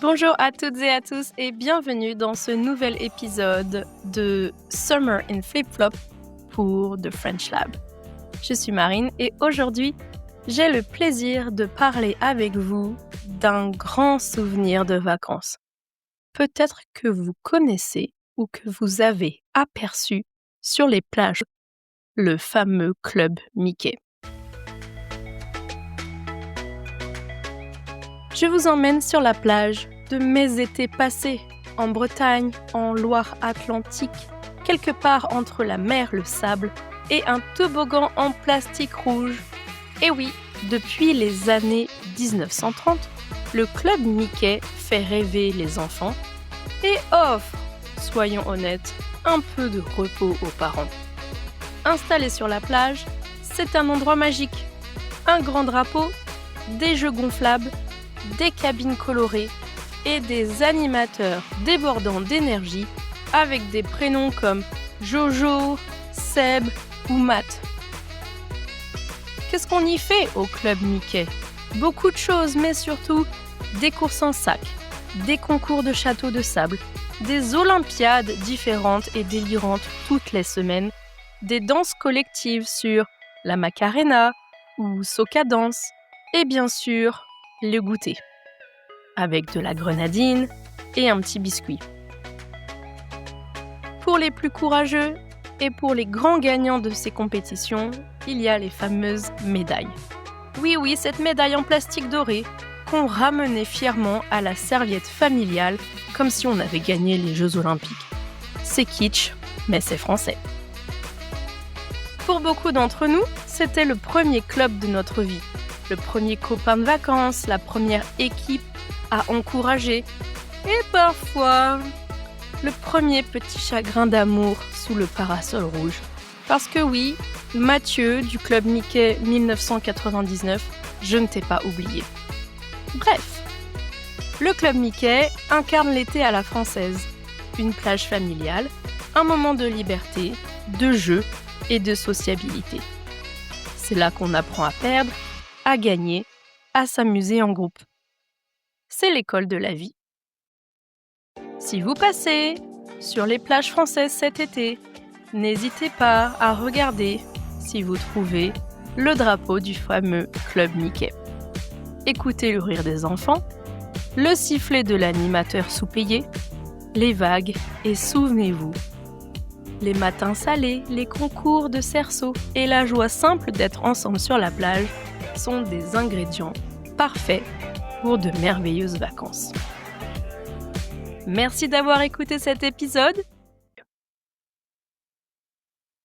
Bonjour à toutes et à tous et bienvenue dans ce nouvel épisode de Summer in Flip Flop pour The French Lab. Je suis Marine et aujourd'hui, j'ai le plaisir de parler avec vous d'un grand souvenir de vacances. Peut-être que vous connaissez ou que vous avez aperçu sur les plages le fameux club Mickey. Je vous emmène sur la plage de mes étés passés, en Bretagne, en Loire-Atlantique, quelque part entre la mer, le sable et un toboggan en plastique rouge. Et oui, depuis les années 1930, le club Mickey fait rêver les enfants et offre, soyons honnêtes, un peu de repos aux parents. Installé sur la plage, c'est un endroit magique. Un grand drapeau, des jeux gonflables, des cabines colorées et des animateurs débordants d'énergie avec des prénoms comme Jojo, Seb ou Matt. Qu'est-ce qu'on y fait au club Mickey ? Beaucoup de choses, mais surtout des courses en sac, des concours de châteaux de sable, des olympiades différentes et délirantes toutes les semaines, des danses collectives sur la Macarena ou Soca Dance et bien sûr le goûter, avec de la grenadine et un petit biscuit. Pour les plus courageux et pour les grands gagnants de ces compétitions, il y a les fameuses médailles. Oui, cette médaille en plastique doré qu'on ramenait fièrement à la serviette familiale comme si on avait gagné les Jeux Olympiques. C'est kitsch, mais c'est français. Pour beaucoup d'entre nous, c'était le premier club de notre vie. Le premier copain de vacances, la première équipe à encourager et parfois le premier petit chagrin d'amour sous le parasol rouge. Parce que oui, Mathieu du club Mickey 1999, je ne t'ai pas oublié. Bref, le club Mickey incarne l'été à la française. Une plage familiale, un moment de liberté, de jeu et de sociabilité. C'est là qu'on apprend à perdre, à gagner, à s'amuser en groupe. C'est l'école de la vie. Si vous passez sur les plages françaises cet été, n'hésitez pas à regarder si vous trouvez le drapeau du fameux club Mickey. Écoutez le rire des enfants, le sifflet de l'animateur sous-payé, les vagues et souvenez-vous, les matins salés, les concours de cerceaux et la joie simple d'être ensemble sur la plage sont des ingrédients parfaits pour de merveilleuses vacances. Merci d'avoir écouté cet épisode